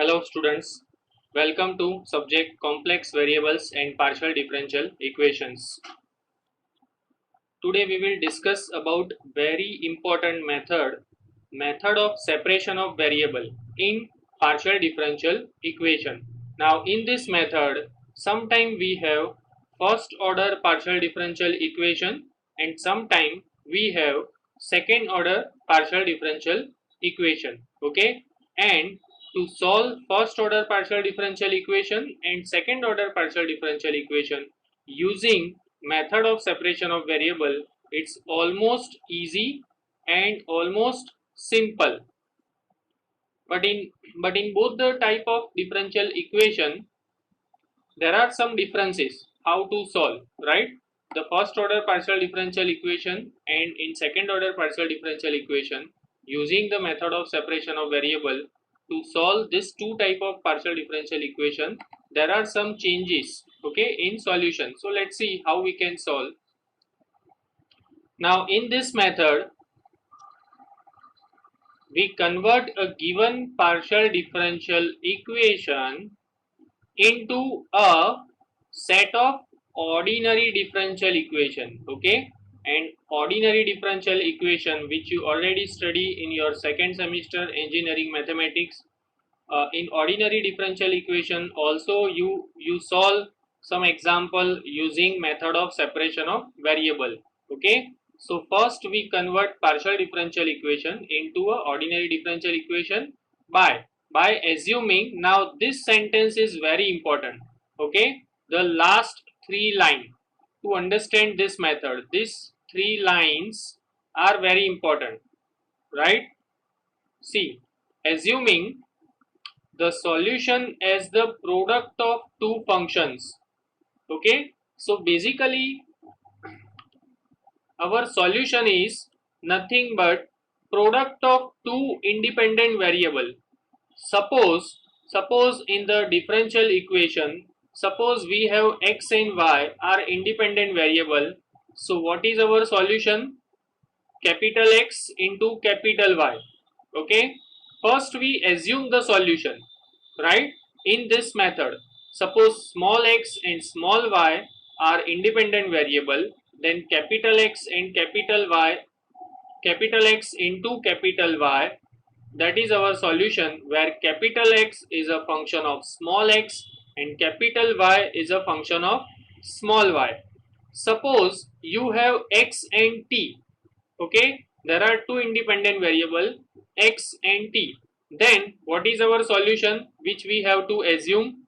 Hello students, welcome to subject complex variables and partial differential equations. Today we will discuss about very important method of separation of variable in partial differential equation. Now in this method, sometime we have first order partial differential equation and sometime we have second order partial differential equation. Okay, and to solve first order partial differential equation and second order partial differential equation using method of separation of variable, it's almost easy and almost simple. But in both the type of differential equation, there are some differences how to solve, right? The first order partial differential equation and in second order partial differential equation, using the method of separation of variable to solve this two type of partial differential equation, there are some changes, okay, in solution. So let's see how we can solve. Now in this method, we convert a given partial differential equation into a set of ordinary differential equation. Okay, and ordinary differential equation, which you already study in your second semester engineering mathematics, in ordinary differential equation also you solve some example using method of separation of variable. Okay, so first we convert partial differential equation into a ordinary differential equation by assuming, now this sentence is very important. Okay, the last three line, to understand this method, these three lines are very important, right? See, assuming the solution as the product of two functions. Okay, so basically our solution is nothing but product of two independent variable. Suppose in the differential equation, suppose we have x and y are independent variable. So what is our solution? Capital X into capital Y. Okay, first we assume the solution, right? In this method, suppose small x and small y are independent variable, then capital X and capital Y, capital X into capital Y, that is our solution, where capital X is a function of small x and capital Y is a function of small y. Suppose you have x and t. Okay, there are two independent variable x and t. Then what is our solution, which we have to assume?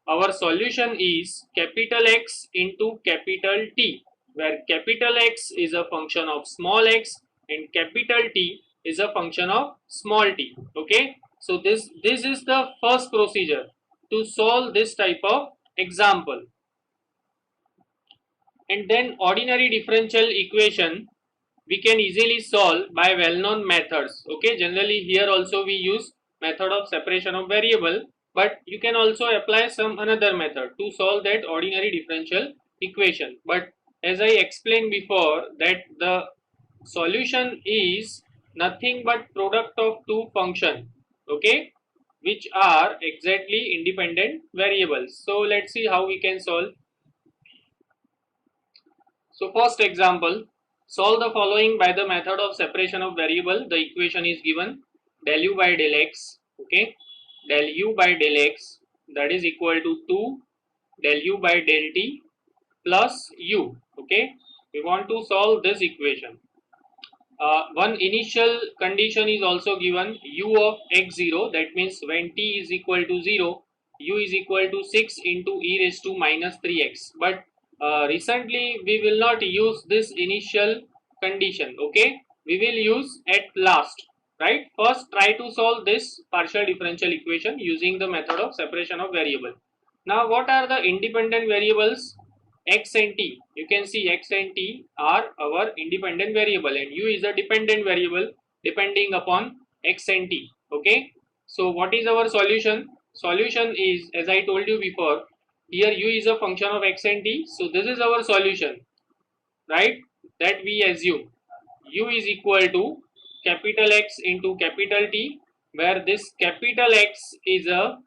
Our solution is capital X into capital T, where capital X is a function of small x and capital T is a function of small t. Okay, so this is the first procedure to solve this type of example. And then ordinary differential equation we can easily solve by well-known methods. Okay, generally here also we use method of separation of variable, but you can also apply some another method to solve that ordinary differential equation. But as I explained before, that the solution is nothing but product of two functions, okay, which are exactly independent variables. So let's see how we can solve. So first example, solve the following by the method of separation of variable. The equation is given del u by del x, okay, del u by del x, that is equal to 2 del u by del t plus u. Okay, we want to solve this equation. One initial condition is also given, u of x0, that means when t is equal to 0, u is equal to 6 into e raised to minus 3x. But recently we will not use this initial condition. Okay, we will use at last, right? First try to solve this partial differential equation using the method of separation of variable. Now what are the independent variables? X and t. You can see x and t are our independent variable and u is a dependent variable depending upon x and t. Okay, so what is our solution? Solution is, as I told you before, here u is a function of x and t, so this is our solution, right? That we assume u is equal to capital X into capital T where this capital X is a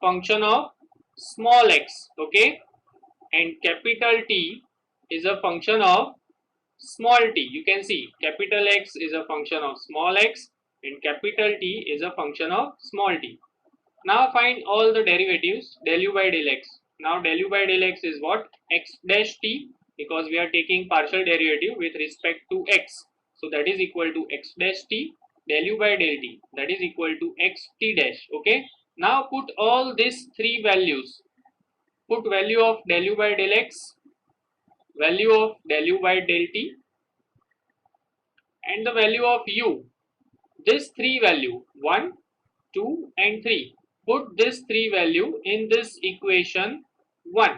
function of small x, okay, and capital T is a function of small t. You can see capital X is a function of small x and capital T is a function of small t. Now find all the derivatives del u by del x. Now del u by del x is what? X dash t, because we are taking partial derivative with respect to x. So that is equal to x dash t del u by del t, that is equal to x t dash. Okay. Now put all these three values. Put value of del u by del x, value of del u by del t, and the value of u. This three value 1, 2 and 3. Put this 3 value in this equation 1.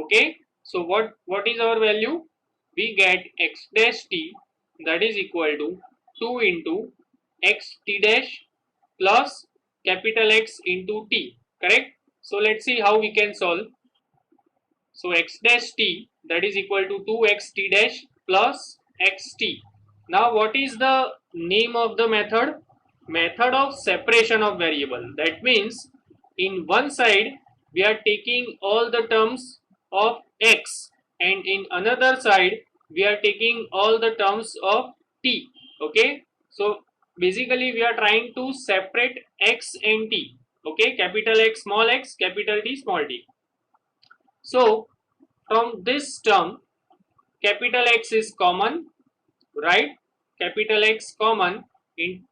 Okay. So what is our value? We get x dash t, that is equal to 2 into x t dash plus capital X into t. Correct. So let's see how we can solve. So x dash t, that is equal to 2x t dash plus xt. Now what is the name of the method? Method of separation of variable. That means in one side we are taking all the terms of x, and in another side we are taking all the terms of t. Okay. So basically we are trying to separate x and t. Okay. Capital X small x, capital T small t. So from this term capital X is common, right? Capital X common, in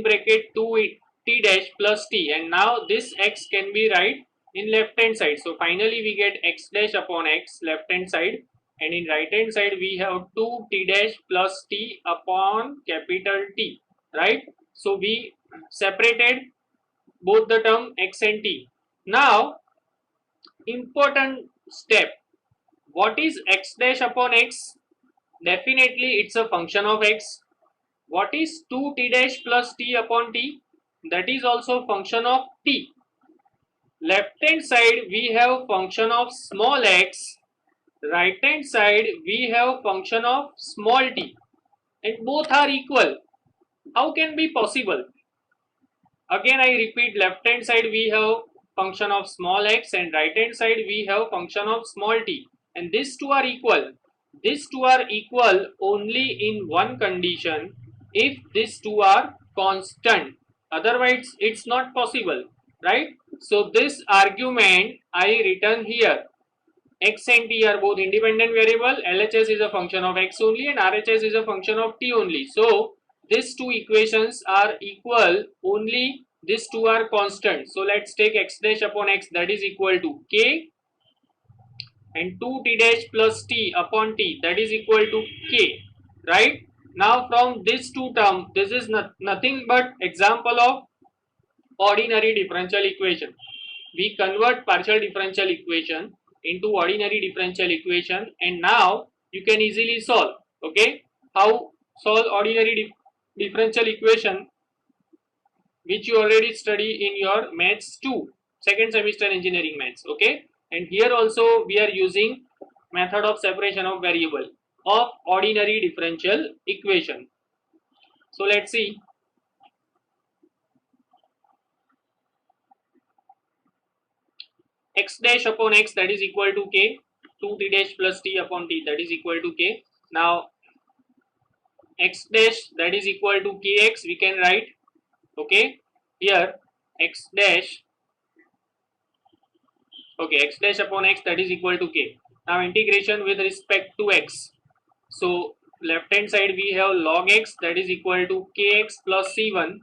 bracket 2 t dash plus t, and now this x can be right in left hand side. So finally we get x dash upon x left hand side, and in right hand side we have 2 t dash plus t upon capital T, right? So we separated both the term x and t. Now important step, what is x dash upon x? Definitely it's a function of x. What is 2 t dash plus t upon t? That is also function of t. Left hand side we have function of small x. Right hand side we have function of small t. And both are equal. How can be possible? Again I repeat, left hand side we have function of small x and right hand side we have function of small t, and these two are equal. These two are equal only in one condition, if these two are constant, otherwise it's not possible, right? So this argument I written here, x and t are both independent variable, LHS is a function of x only and RHS is a function of t only. So these two equations are equal only these two are constant. So let's take x dash upon x, that is equal to k, and 2 t dash plus t upon t, that is equal to k, right? Now from this two term, this is nothing but example of ordinary differential equation. We convert partial differential equation into ordinary differential equation, and now you can easily solve. Okay, how solve ordinary differential equation, which you already study in your maths 2 second semester engineering maths. Okay, and here also we are using method of separation of variable of ordinary differential equation. So let's see. X dash upon x, that is equal to k, 2 t dash plus t upon t, that is equal to k. Now x dash, that is equal to kx, we can write. Okay, here x dash, okay, x dash upon x, that is equal to k. Now integration with respect to x. So left hand side we have log x, that is equal to kx plus c1.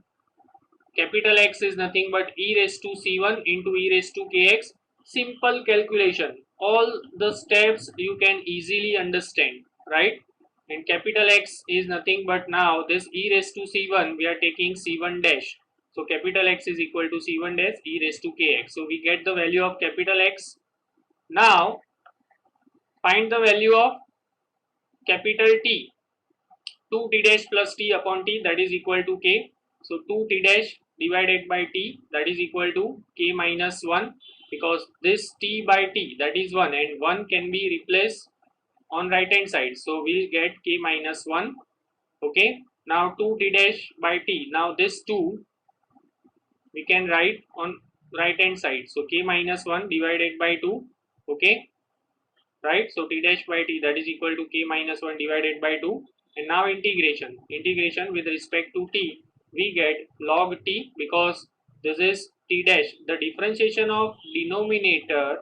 Capital X is nothing but e raised to c1 into e raised to kx. Simple calculation. All the steps you can easily understand, right? And capital X is nothing but, now this e raised to c1, we are taking c1 dash. So capital X is equal to c1 dash e raised to kx. So we get the value of capital X. Now find the value of capital T. 2 t dash plus t upon t, that is equal to k. So 2 t dash divided by t, that is equal to k minus 1, because this t by t, that is 1, and 1 can be replaced on right hand side. So we'll get k minus 1. Okay. Now 2 t dash by t. Now this 2 we can write on right hand side. So k minus 1 divided by 2, okay, right? So t dash by t, that is equal to k minus 1 divided by 2. And now integration with respect to t, we get log t, because this is t dash. The differentiation of denominator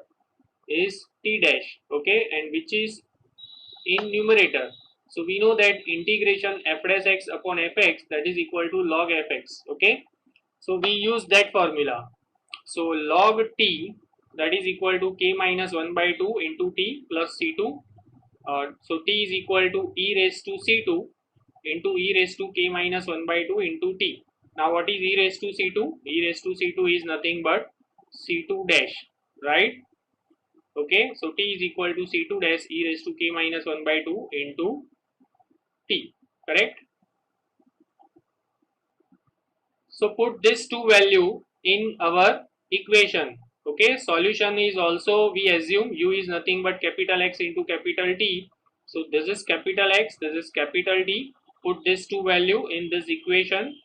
is t dash, okay, and which is in numerator. So we know that integration f dash x upon fx, that is equal to log fx, okay. So we use that formula. So log t, that is equal to k minus 1 by 2 into t plus c2. So t is equal to e raised to c2 into e raised to k minus 1 by 2 into t. Now what is e raised to c2? E raised to c2 is nothing but c2 dash, right? Okay, so t is equal to c2 dash e raised to k minus 1 by 2 into t, correct? So put this two value in our equation. Okay, solution is also, we assume u is nothing but capital X into capital T. So this is capital X, this is capital T. Put this two value in this equation,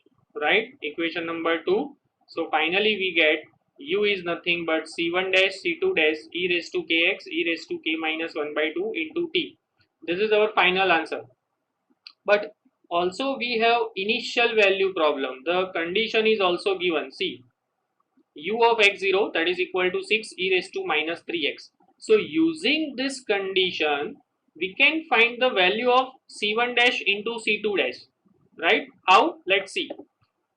right? Equation number 2. So finally we get u is nothing but c1 dash c2 dash e raised to kx e raised to k minus 1 by 2 into t. This is our final answer. But also we have initial value problem. The condition is also given. See, u of x0, that is equal to 6 e raised to minus 3x. So using this condition, we can find the value of c1 dash into c2 dash, right? How? Let's see.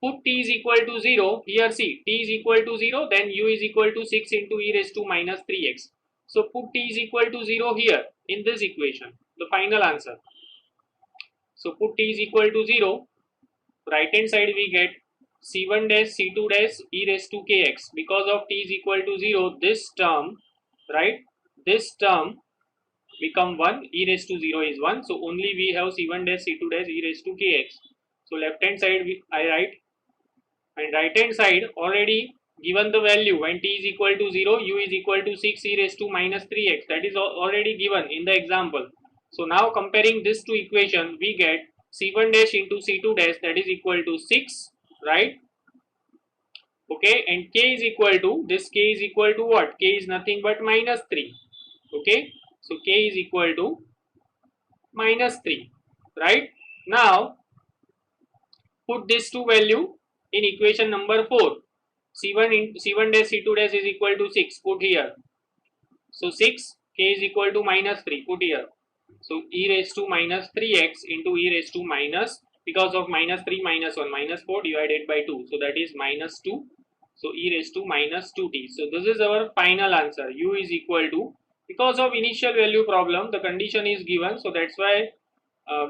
Put t is equal to 0. Here see, t is equal to 0, then u is equal to 6 into e raised to minus 3x. So put t is equal to 0 here in this equation, the final answer. So put t is equal to 0. Right hand side we get c1 dash c2 dash e raised to kx. Because of t is equal to 0, this term, right, this term become 1, e raised to 0 is 1. So only we have c1 dash c2 dash e raised to kx. So left hand side I write, and right hand side already given the value. When t is equal to 0, u is equal to 6 e raised to minus 3x. That is already given in the example. So now comparing this two equation, we get c1 dash into c2 dash, that is equal to 6, right? Okay, and k is equal to, this k is equal to what? K is nothing but minus 3. Okay, so k is equal to minus 3, right? Now put this two value in equation number 4. C1 dash c2 dash is equal to 6. Put here. So 6, k is equal to minus 3. Put here. So e raised to minus 3x into e raised to minus, because of minus 3 minus 1 minus 4 divided by 2. So that is minus 2. So e raised to minus 2t. So this is our final answer. U is equal to, because of initial value problem, the condition is given. So that's why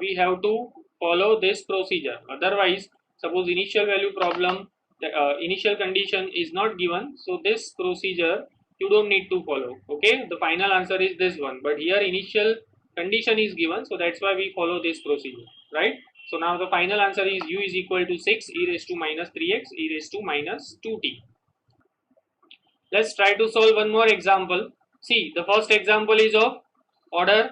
we have to follow this procedure. Otherwise, suppose initial value problem, the initial condition is not given, so this procedure you don't need to follow. Okay, the final answer is this one, but here initial condition is given, so that's why we follow this procedure, right? So now the final answer is u is equal to 6 e raised to minus 3x e raised to minus 2t. Let's try to solve one more example. See, the first example is of order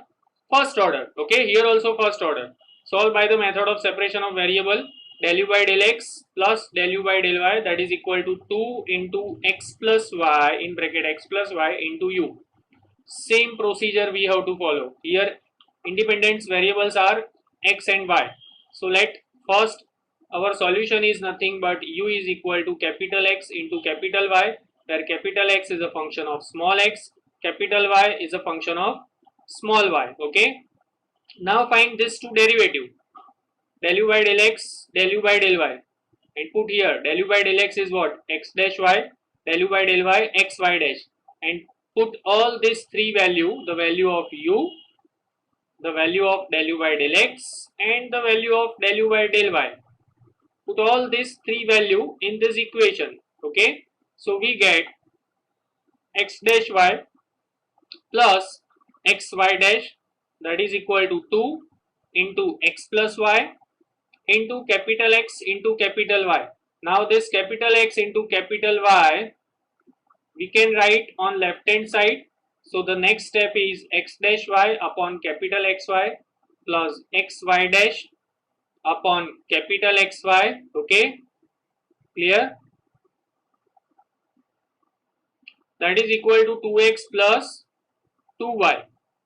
first order. Okay, here also first order. Solve by the method of separation of variable. Del u by del x plus del u by del y, that is equal to 2 into x plus y in bracket x plus y into u. Same procedure we have to follow. Here independent variables are x and y. So let first, our solution is nothing but u is equal to capital X into capital Y, where capital X is a function of small x, capital Y is a function of small y. Okay, now find this two derivative, del u by del x, del u by del y, and put here del u by del x is what? X dash y, del u by del y x y dash, and put all these three value, the value of u, the value of del u by del x, and the value of del u by del y. Put all these three value in this equation. Okay, so we get x dash y plus x y dash, that is equal to 2 into x plus y into capital X into capital Y. Now this capital X into capital Y we can write on left hand side. So the next step is x dash y upon capital XY plus xy dash upon capital XY. Okay, clear? that is equal to 2x plus 2y,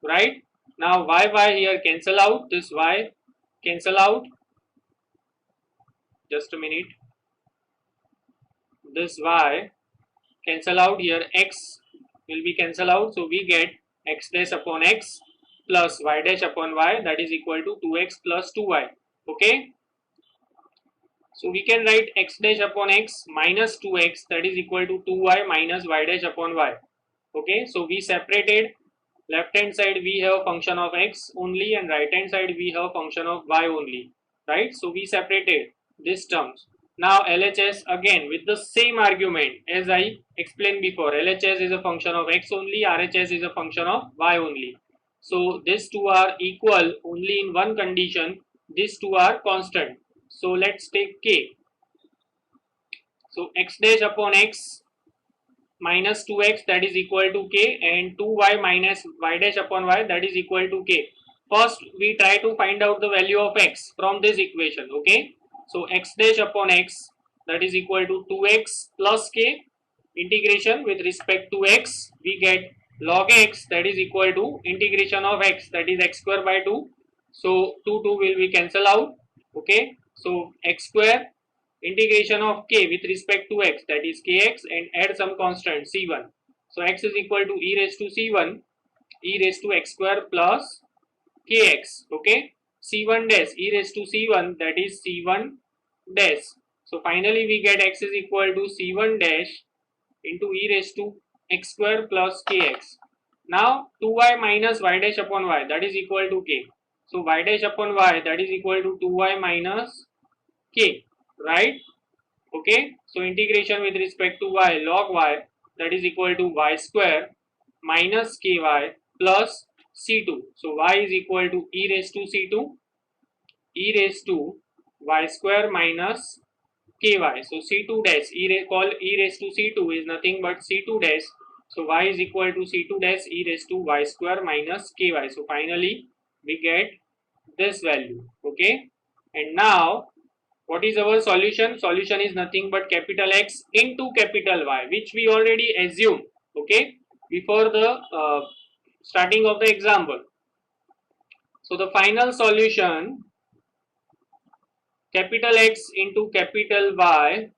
right? Now y here cancel out, this y cancel out, just a minute, this y cancel out, here x will be cancel out, so we get x dash upon x plus y dash upon y, that is equal to 2x plus 2y. Okay, so we can write x dash upon x minus 2x, that is equal to 2y minus y dash upon y. Okay, so we separated, left hand side we have function of x only and right hand side we have function of y only, right? So we separated these terms. Now LHS again with the same argument as I explained before. LHS is a function of x only, RHS is a function of y only. So these two are equal only in one condition, these two are constant. So let's take k. So x dash upon x minus 2x, that is equal to k, and 2y minus y dash upon y, that is equal to k. First we try to find out the value of x from this equation. Okay, so x dash upon x, that is equal to 2x plus k, integration with respect to x, we get log x, that is equal to integration of x, that is x square by 2. So 2 will be cancel out. Okay, so x square integration of k with respect to x, that is kx, and add some constant c1. So x is equal to e raised to c1, e raised to x square plus kx. Okay, c1 dash e raised to c1, that is c1 dash. So finally we get x is equal to c1 dash into e raised to x square plus kx. Now 2y minus y dash upon y, that is equal to k. So y dash upon y, that is equal to 2y minus k, right? Okay, so integration with respect to y, log y, that is equal to y square minus ky plus c2. So y is equal to e raised to c2, e raised to y square minus ky. So c2 dash, call e raised to c2 is nothing but c2 dash. So y is equal to c2 dash e raised to y square minus ky. So finally we get this value. Okay, and now what is our solution? Solution is nothing but capital X into capital Y, which we already assumed, okay, before the starting of the example. So the final solution, capital X into capital Y.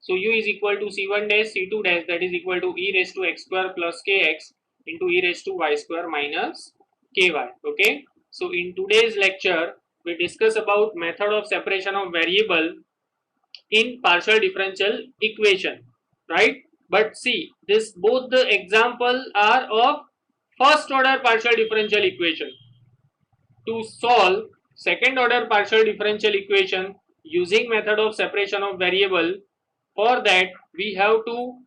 So u is equal to c1 dash c2 dash, that is equal to e raised to x square plus kx into e raised to y square minus ky. Okay, so in today's lecture we discuss about method of separation of variable in partial differential equation, right? But see, this both the example are of first order partial differential equation. To solve second order partial differential equation using method of separation of variable, for that we have to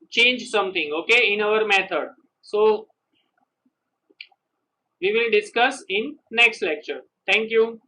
change something, okay, in our method. So we will discuss in next lecture. Thank you.